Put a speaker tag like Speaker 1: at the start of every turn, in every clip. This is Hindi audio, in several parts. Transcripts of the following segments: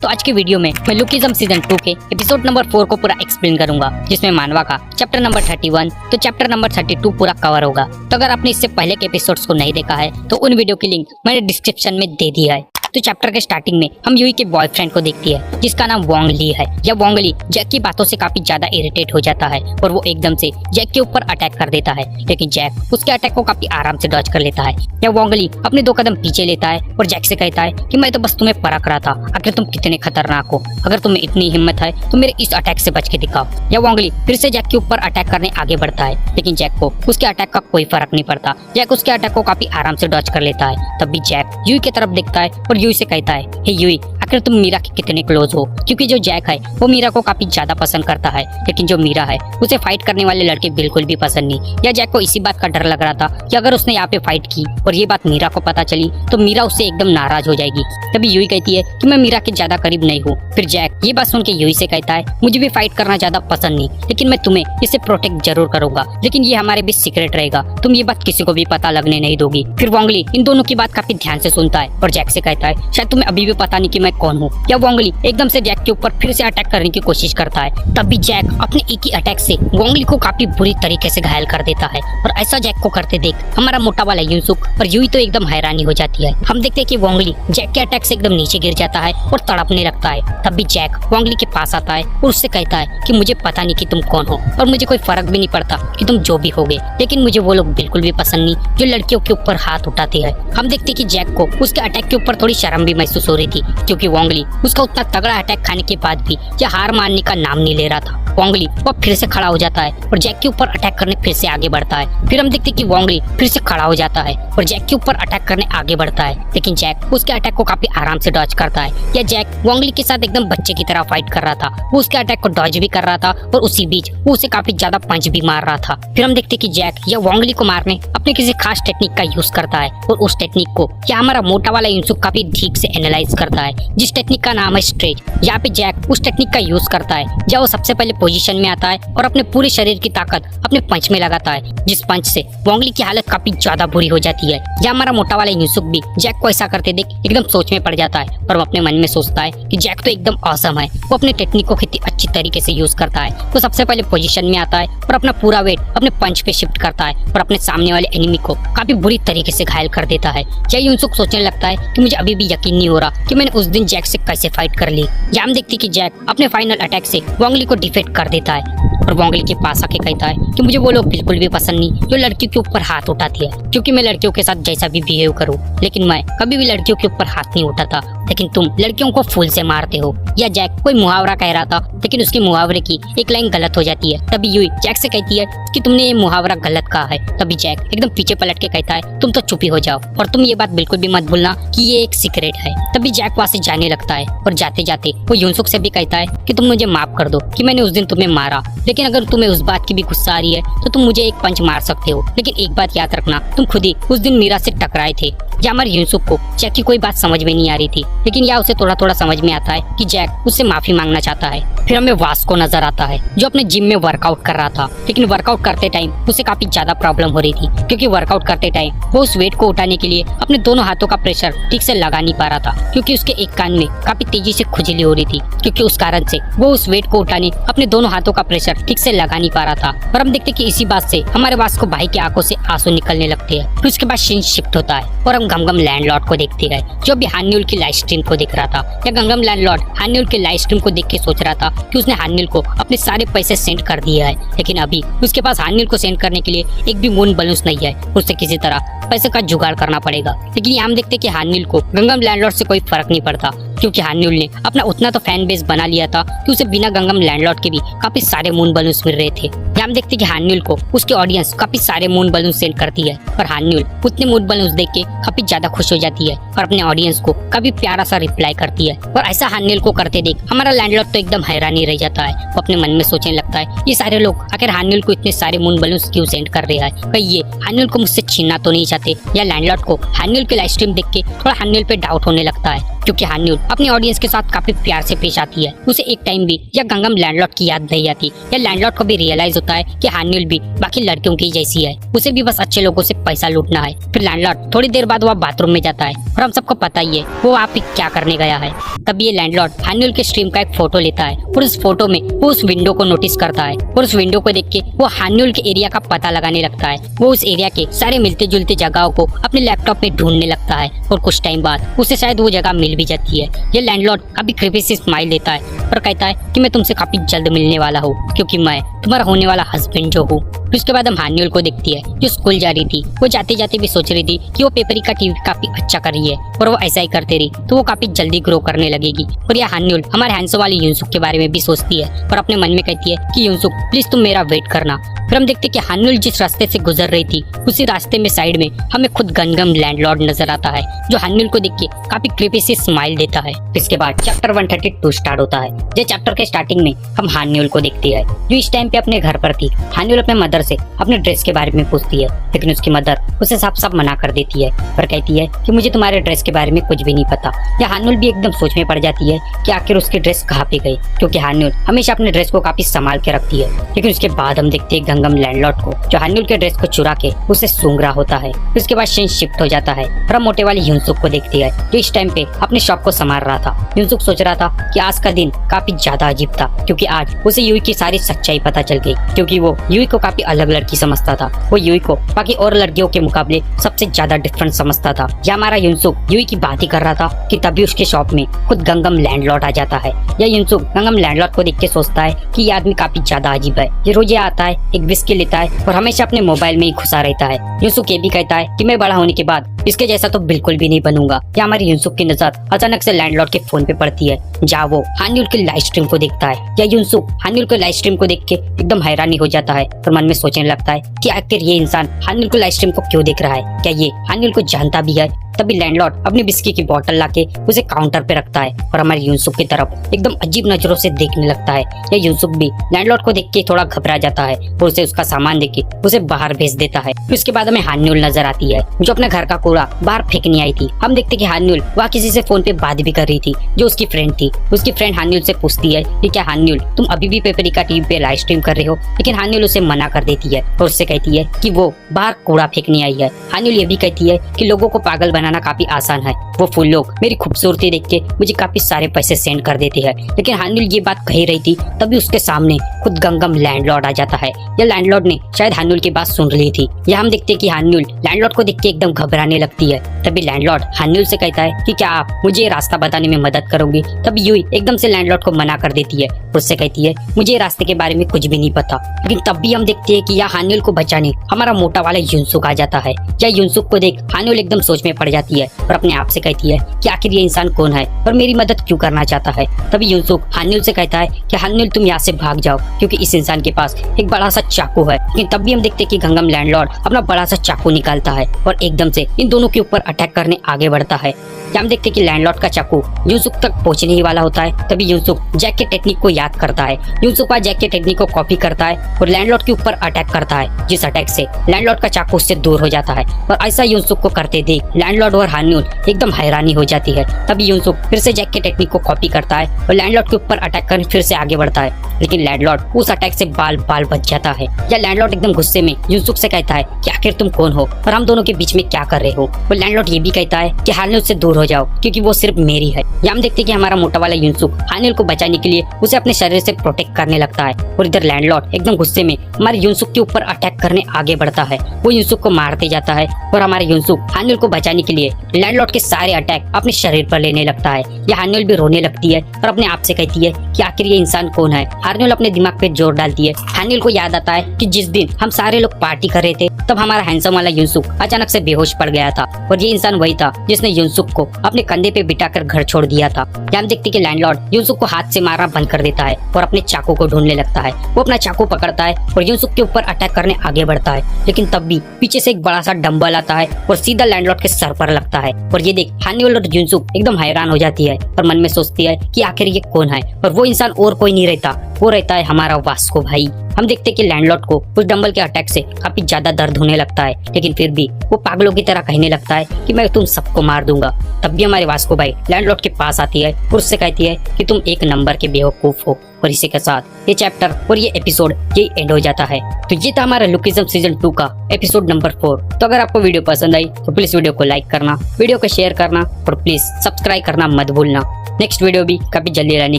Speaker 1: तो आज की वीडियो में मैं लुकिज्म सीजन 2 के एपिसोड नंबर 4 को पूरा एक्सप्लेन करूंगा, जिसमें मानवा का चैप्टर नंबर 31 तो चैप्टर नंबर 32 पूरा कवर होगा। तो अगर आपने इससे पहले के एपिसोड्स को नहीं देखा है तो उन वीडियो की लिंक मैंने डिस्क्रिप्शन में दे दिया है। तो चैप्टर के स्टार्टिंग में हम यूई के बॉयफ्रेंड को देखती है, जिसका नाम वोंग ली है। यह वोंग ली जैक की बातों से काफी ज्यादा इरिटेट हो जाता है और वो एकदम से जैक के ऊपर अटैक कर देता है, लेकिन जैक उसके अटैक को काफी आराम से डॉज कर लेता है। यह वोंग ली अपने 2 कदम पीछे लेता है और जैक से कहता है कि मैं तो बस तुम्हें परख रहा था, आखिर तुम कितने खतरनाक हो। अगर तुम्हें इतनी हिम्मत है तो मेरे इस अटैक से बच के दिखाओ। यह वोंग ली फिर से जैक के ऊपर अटैक करने आगे बढ़ता है, लेकिन जैक को उसके अटैक का कोई फर्क नहीं पड़ता। जैक उसके अटैक को काफी आराम से डॉज कर लेता है। तब भी जैक यूई की तरफ देखता है और यूई से कहता है, हे यूई, आखिर तुम मीरा के कितने क्लोज हो। क्योंकि जो जैक है वो मीरा को काफी ज्यादा पसंद करता है, लेकिन जो मीरा है उसे फाइट करने वाले लड़के बिल्कुल भी पसंद नहीं। या जैक को इसी बात का डर लग रहा था कि अगर उसने यहाँ पे फाइट की और ये बात मीरा को पता चली तो मीरा उससे एकदम नाराज हो जाएगी। तभी यूई कहती है कि मैं मीरा के ज्यादा करीब नहीं हूँ। फिर जैक ये बात सुन के यूई से कहता है, मुझे भी फाइट करना ज्यादा पसंद नहीं, लेकिन मैं तुम्हें इसे प्रोटेक्ट जरूर करूंगा, लेकिन ये हमारे बीच सीक्रेट रहेगा, तुम ये बात किसी को भी पता लगने नहीं दोगी। फिर वोंग ली इन दोनों की बात काफी ध्यान से सुनता है और जैक से कहता है, शायद तुम्हें अभी भी पता नहीं कि मैं कौन हूँ। या वोंग ली एकदम से जैक के ऊपर फिर से अटैक करने की कोशिश करता है। तब भी जैक अपने एक ही अटैक से वोंग ली को काफी बुरी तरीके से घायल कर देता है और ऐसा जैक को करते देख हमारा मोटा वाला यूसुक और यूई तो एकदम हैरानी हो जाती है। हम देखते हैं कि वोंग ली जैक के अटैक से एकदम नीचे गिर जाता है और तड़पने लगता है। तब भी जैक वोंग ली के पास आता है और उससे कहता है कि मुझे पता नहीं कि तुम कौन हो और मुझे कोई फर्क भी नहीं पड़ता कि तुम जो भी होगे, लेकिन मुझे वो लोग बिल्कुल भी पसंद नहीं जो लड़कियों के ऊपर हाथ उठाते हैं। हम देखते कि जैक को उसके अटैक के ऊपर थोड़ी शर्म भी महसूस हो रही थी, क्योंकि वोंग ली उसका उतना तगड़ा अटैक खाने के बाद भी यह हार मानने का नाम नहीं ले रहा था। वोंग ली वो फिर से खड़ा हो जाता है और जैक के ऊपर अटैक करने फिर से आगे बढ़ता है। फिर हम देखते कि वोंग ली फिर से खड़ा हो जाता है और जैक के ऊपर अटैक करने आगे बढ़ता है, लेकिन जैक उसके अटैक को काफी आराम से डॉज करता है। या जैक वोंग ली के साथ एकदम बच्चे की तरह फाइट कर रहा था, वो उसके अटैक को डॉज भी कर रहा था और उसी बीच वो उसे काफी ज्यादा पंच भी मार रहा था। फिर हम देखते कि जैक या वोंग ली को मारने अपने किसी खास टेक्निक का यूज करता है और उस टेक्निक को या हमारा मोटा वाला यूसुक काफी ठीक से एनालाइज करता है, जिस टेक्निक का नाम है स्ट्रेच। यहाँ पे जैक उस टेक्निक का यूज करता है जब वो सबसे पहले पोजीशन में आता है और अपने पूरे शरीर की ताकत अपने पंच में लगाता है, जिस पंच से वोंग ली की हालत काफी ज्यादा बुरी हो जाती है। या हमारा मोटा वाला यूसुक भी जैक को ऐसा करते देख एकदम सोच में पड़ जाता है और वो अपने मन में सोचता है कि जैक तो एकदम ऑसम है, वो अपने टेक्निक को कितनी अच्छी तरीके से यूज करता है। वो सबसे पहले पोजीशन में आता है और अपना पूरा वेट अपने पंच पे शिफ्ट करता है और अपने सामने वाले एनिमी को काफी बुरी तरीके से घायल कर देता है। या यूसुक सोचने लगता है कि मुझे अभी भी यकीन नहीं हो रहा कि मैंने उस दिन जैक से कैसे फाइट कर ली। या हम देखते कि जैक अपने फाइनल अटैक से वोंग ली को डिफीट कर देता है और वोंग ली के पास आके कहता है कि मुझे वो लोग बिल्कुल भी पसंद नहीं जो लड़कियों के ऊपर हाथ उठाती है, क्योंकि मैं लड़कियों के साथ जैसा भी बिहेव करूं, लेकिन मैं कभी भी लड़कियों के ऊपर हाथ नहीं उठाता, लेकिन तुम लड़कियों को फूल से मारते हो। या जैक कोई मुहावरा कह रहा था, लेकिन उसकी मुहावरे की एक लाइन गलत हो जाती है। तभी यूई जैक से कहती है कि तुमने ये मुहावरा गलत कहा है। तभी जैक एकदम पीछे पलट के कहता है, तुम तो चुप ही हो जाओ और तुम ये बात बिल्कुल भी मत भूलना कि ये एक सीक्रेट है। तभी जैक वहाँ से जाने लगता है और जाते जाते वो यूसुक से भी कहता है कि तुम मुझे माफ कर दो कि मैंने उस दिन तुम्हें मारा, लेकिन अगर तुम्हें उस बात की भी गुस्सा आ रही है तो तुम मुझे एक पंच मार सकते हो, लेकिन एक बात याद रखना, तुम खुद ही उस दिन मीरा से टकराए थे। या हमारे यूसुक को जैक की कोई बात समझ में नहीं आ रही थी, लेकिन या उसे थोड़ा थोड़ा समझ में आता है कि जैक उससे माफी मांगना चाहता है। फिर हमें वास्को नजर आता है जो अपने जिम में वर्कआउट कर रहा था, लेकिन वर्कआउट करते टाइम उसे काफी ज्यादा प्रॉब्लम हो रही थी, क्योंकि वर्कआउट करते टाइम वो उस वेट को उठाने के लिए अपने दोनों हाथों का प्रेशर ठीक से लगा नहीं पा रहा था, क्योंकि उसके एक कान में काफी तेजी से खुजली हो रही थी, क्योंकि उस कारण से वो उस वेट को उठाने अपने दोनों हाथों का प्रेशर ठीक से लगा नहीं पा रहा था। और हम देखते कि इसी बात से हमारे वास्को भाई की आंखों से आंसू निकलने लगते हैं। फिर उसके बाद सीन शिफ्ट होता है और हम गमगम लैंडलॉर्ड को देखते हैं जो अभी हान्युल की लाइव स्ट्रीम को देख रहा था। या गमगम लैंडलॉर्ड हान्युल के लाइव स्ट्रीम को देख के सोच रहा था कि उसने हान्युल को अपने सारे पैसे सेंड कर दिए है, लेकिन अभी उसके पास हान्युल को सेंड करने के लिए एक भी मून बैलेंस नहीं है, उससे किसी तरह पैसे का जुगाड़ करना पड़ेगा। लेकिन यहाँ हम देखते कि हान्युल को गंगम लैंडलॉर्ड से कोई फर्क नहीं पड़ता, क्योंकि हान्युल ने अपना उतना तो फैन बेस बना लिया था कि उसे बिना गंगम लैंडलॉर्ड के भी काफी सारे मून बैलून्स मिल रहे थे। यहाँ हम देखते कि हान्युल को उसके ऑडियंस काफी सारे मून बैलून्स सेंड करती है और हान्युल उतने मून बैलून्स देख के काफी ज्यादा खुश हो जाती है और अपने ऑडियंस को काफी प्यारा सा रिप्लाई करती है। और ऐसा हान्युल को करते देख हमारा लैंडलॉर्ड तो एकदम हैरानी रह जाता है। वो अपने मन में सोचने लगता है ये सारे लोग आखिर हान्युल को इतने सारे मून बैलून्स क्यों सेंड कर रहे हैं, कहीं ये हान्युल को मुझसे छीनना तो नहीं चाहते। या लैंडलॉर्ड को हान्युल की लाइव स्ट्रीम देख के थोड़ा हान्युल पे डाउट होने लगता है, क्योंकि हान्युल अपनी ऑडियंस के साथ काफी प्यार से पेश आती है। उसे एक टाइम भी या गंगम लैंडलॉर्ड की याद नहीं आती। या लैंडलॉर्ड को भी रियलाइज होता है कि हान्युल भी बाकी लड़कियों की जैसी है, उसे भी बस अच्छे लोगों से पैसा लूटना है। फिर लैंडलॉर्ड थोड़ी देर बाद वह बाथरूम में जाता है और हम सबको पता ही है वो वहाँ पे क्या करने गया है। तब ये लैंडलॉर्ड हान्युल के स्ट्रीम का एक फोटो लेता है और उस फोटो में वो उस विंडो को नोटिस करता है और उस विंडो को देख के वो हान्युल के एरिया का पता लगाने लगता है। वो उस एरिया के सारे मिलते जुलते जगहों को अपने लैपटॉप में ढूंढने लगता है और कुछ टाइम बाद उसे शायद वो जगह मिल भी जाती है। ये लैंडलॉर्ड काफी क्रीपी सी स्माइल देता है और कहता है कि मैं तुमसे काफी जल्द मिलने वाला हूँ, क्योंकि मैं तुम्हारा होने वाला हस्बैंड जो हूँ। उसके बाद हम हान्युल को देखती है जो स्कूल जा रही थी। वो जाते जाते भी सोच रही थी कि वो पेपरिका टीवी काफी अच्छा कर रही है और वो ऐसा ही करते रही तो वो काफी जल्दी ग्रो करने लगेगी। और यह हान्युल हमारे हैंडसम वाली युनसुक के बारे में भी सोचती है और अपने मन में कहती है कि युनसुक प्लीज तुम मेरा वेट करना। फिर हम देखते कि हान्युल जिस रास्ते से गुजर रही थी उसी रास्ते में साइड में हमें खुद गनगम लैंडलॉर्ड नजर आता है, जो हान्युल को देख के काफी क्रीपी सी स्माइल देता है। इसके बाद चैप्टर 132 स्टार्ट होता है। ये चैप्टर के स्टार्टिंग में हम हान्युल को देखते हैं जो इस टाइम पे अपने घर पर थी। हान्युल अपने मदर से अपने ड्रेस के बारे में पूछती है, लेकिन उसकी मदर उसे साफ साफ मना कर देती है और कहती है कि मुझे तुम्हारे ड्रेस के बारे में कुछ भी नहीं पता। या हान्युल भी एकदम सोच में पड़ जाती है कि आखिर उसकी ड्रेस कहाँ पे गई, क्योंकि हान्युल हमेशा अपने ड्रेस को काफी संभाल के रखती है। लेकिन उसके बाद हम देखते हैं गंगम लैंडलॉर्ड को जो हान्युल के ड्रेस को चुरा के उसे सूंघ रहा होता है। उसके बाद सीन शिफ्ट हो जाता है और हम मोटे वाली युनसुक को देखती है जो इस टाइम पे अपने शॉप को संभाल रहा था। युनसुक सोच रहा था कि आज का दिन काफी ज्यादा अजीब था, क्योंकि आज उसे यूई की सारी सच्चाई पता चल गई, क्योंकि वो यूई को काफी अलग लड़की समझता था। वो यूई को बाकी और लड़कियों के मुकाबले सबसे ज्यादा डिफरेंट समझता था। या हमारा युनसुक यूई की बात ही कर रहा था कि तभी उसके शॉप में खुद गंगम लैंडलॉर्ड आ जाता है। या युनसुक गंगम लैंडलॉर्ड को देख के सोचता है कि ये आदमी काफी ज्यादा अजीब है। ये रोज आता है, एक विस्की लेता है और हमेशा अपने मोबाइल में ही घुसा रहता है। युनसुक ये भी कहता है कि मैं बड़ा होने के बाद इसके जैसा तो बिल्कुल भी नहीं बनूंगा। या हमारी युनसुक की नजर अचानक से लैंडलॉर्ड के फोन पे पड़ती है जहाँ वो हान्युल की लाइव स्ट्रीम को देखता है। या युनसुक हान्युल की लाइव स्ट्रीम को देख के एकदम हैरानी हो जाता है और मन में सोचने लगता है कि आखिर ये इंसान हान्युल की लाइव स्ट्रीम को क्यों देख रहा है, क्या ये हान्युल को जानता भी है। तभी लैंडलॉर्ड अपनी बिस्की की बोतल लाके उसे काउंटर पे रखता है और हमारी युनसुक की तरफ एकदम अजीब नजरों से देखने लगता है। या युनसुक भी लैंडलॉर्ड को देख के थोड़ा घबरा जाता है और उसे उसका सामान देके उसे बाहर भेज देता है। उसके बाद हमें हान्युल नजर आती है जो अपने घर का कूड़ा बाहर फेंकने आई थी। हम देखते कि हान्युल वहाँ किसी से फोन पे बात भी कर रही थी जो उसकी फ्रेंड थी। उसकी फ्रेंड हान्युल से पूछती है कि क्या हान्युल तुम अभी भी पेपरिका टीवी पे लाइव स्ट्रीम कर रहे हो, लेकिन हान्युल उसे मना कर देती है और उससे कहती है कि वो बाहर कूड़ा फेंकने आई है। हान्युल ये भी कहती है कि लोगों को पागल बनाना काफी आसान है, वो फुल लोग मेरी खूबसूरती देख के मुझे काफी सारे पैसे सेंड कर देते हैं। लेकिन हान्युल ये बात कही रही थी तभी उसके सामने खुद गंगम लैंडलॉर्ड आ जाता है। या लैंडलॉर्ड ने शायद हान्युल की बात सुन ली थी। या हम देखते कि हान्युल लैंडलॉर्ड को देख के एकदम घबराने लगती है। तभी लैंडलॉर्ड हान्युल से कहता है कि क्या आप मुझे ये रास्ता बताने में मदद करोगी। तभी यूई एकदम से लैंडलॉर्ड को मना कर देती है, उससे कहती है मुझे ये रास्ते के बारे में कुछ भी नहीं पता। लेकिन तब भी हम देखते हैं कि यह हान्युल को बचाने हमारा मोटा वाला युनसुक आ जाता है। या युनसुक को देख हान्युल एकदम सोच में पड़ जाती है और अपने आप से कहती है कि आखिर ये इंसान कौन है और मेरी मदद क्यों करना चाहता है। तभी युनसुक हान्युल से कहता है कि हान्युल तुम यहाँ से भाग जाओ, क्योंकि इस इंसान के पास एक बड़ा सा चाकू है। लेकिन तब भी हम देखते हैं कि गंगम लैंडलॉर्ड अपना बड़ा सा चाकू निकालता है और एकदम से इन दोनों के ऊपर अटैक करने आगे बढ़ता है। हम देखते कि लैंडलॉर्ड का चाकू युनसुक तक पहुंचने ही वाला होता है। तभी युनसुक जैक के टेक्निक को याद करता है। युनसुक जैक के टेक्निक को कॉपी करता है और लैंडलॉर्ड के ऊपर अटैक करता है, जिस अटैक से लैंडलॉर्ड का चाकू उससे दूर हो जाता है। और ऐसा युनसुक को करते देख लैंडलॉर्ड और हान्युल एकदम हैरानी हो जाती है। तभी युनसुक फिर से जैक के टेक्निक को कॉपी करता है और लैंडलॉर्ड के ऊपर अटैक कर फिर से आगे बढ़ता है, लेकिन लैंडलॉर्ड उस अटैक से बाल बाल बच जाता है। या लैंडलॉर्ड एकदम गुस्से में युनसुक से कहता है कि आखिर तुम कौन हो और हम दोनों के बीच में क्या कर रहे हो। और लैंडलॉर्ड ये भी कहता है कि हान्युल से दूर हो जाओ, क्योंकि वो सिर्फ मेरी है। या हम देखते कि हमारा मोटा वाला युनसुक हान्युल को बचाने के लिए उसे अपने शरीर से प्रोटेक्ट करने लगता है। और इधर लैंडलॉर्ड एकदम गुस्से में हमारे युनसुक के ऊपर अटैक करने आगे बढ़ता है। वो युनसुक को मारते जाता है और हमारे युनसुक हान्युल को बचाने के लिए लैंडलॉर्ड के सारे अटैक अपने शरीर पर लेने लगता है। या हान्युल भी रोने लगती है और अपने आप से कहती है कि आखिर ये इंसान कौन है। हान्युल अपने दिमाग पे जोर डालती है। हान्युल को याद आता है कि जिस दिन हम सारे लोग पार्टी कर रहे थे तब हमारा हैंडसम वाला युनसुक अचानक से बेहोश पड़ गया था और ये इंसान वही था जिसने युनसुक को अपने कंधे पे बिठाकर घर छोड़ दिया था। हम देखते कि लैंडलॉर्ड युनसुक को हाथ से मारना बंद कर देता है और अपने चाकू को ढूंढने लगता है। वो अपना चाकू पकड़ता है और युनसुक के ऊपर अटैक करने आगे बढ़ता है, लेकिन तब भी पीछे से एक बड़ा सा डंबल आता है और सीधा लैंडलॉर्ड के सर पर लगता है। और ये देख हान्युल और युनसुक एकदम हैरान हो जाती है और मन में सोचती है कि आखिर ये कौन है। और वो इंसान और कोई नहीं रहता वो रहता है हमारा वास्को भाई। हम देखते कि लैंडलॉर्ड को उस डंबल के अटैक से काफी ज्यादा दर्द होने लगता है, लेकिन फिर भी वो पागलों की तरह कहने लगता है कि मैं तुम सबको मार दूंगा। तब भी हमारे वास्को भाई लैंडलॉर्ड के पास आती है और उससे कहती है कि तुम एक नंबर के बेवकूफ हो। और इसी के साथ ये चैप्टर और ये एपिसोड यही एंड हो जाता है। तो ये था हमारा लुकिज्म सीजन 2 का एपिसोड नंबर 4। तो अगर आपको वीडियो पसंद आई तो प्लीज वीडियो को लाइक करना, वीडियो को शेयर करना और प्लीज सब्सक्राइब करना मत भूलना। नेक्स्ट वीडियो भी काफी जल्दी लाने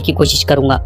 Speaker 1: की कोशिश करूंगा।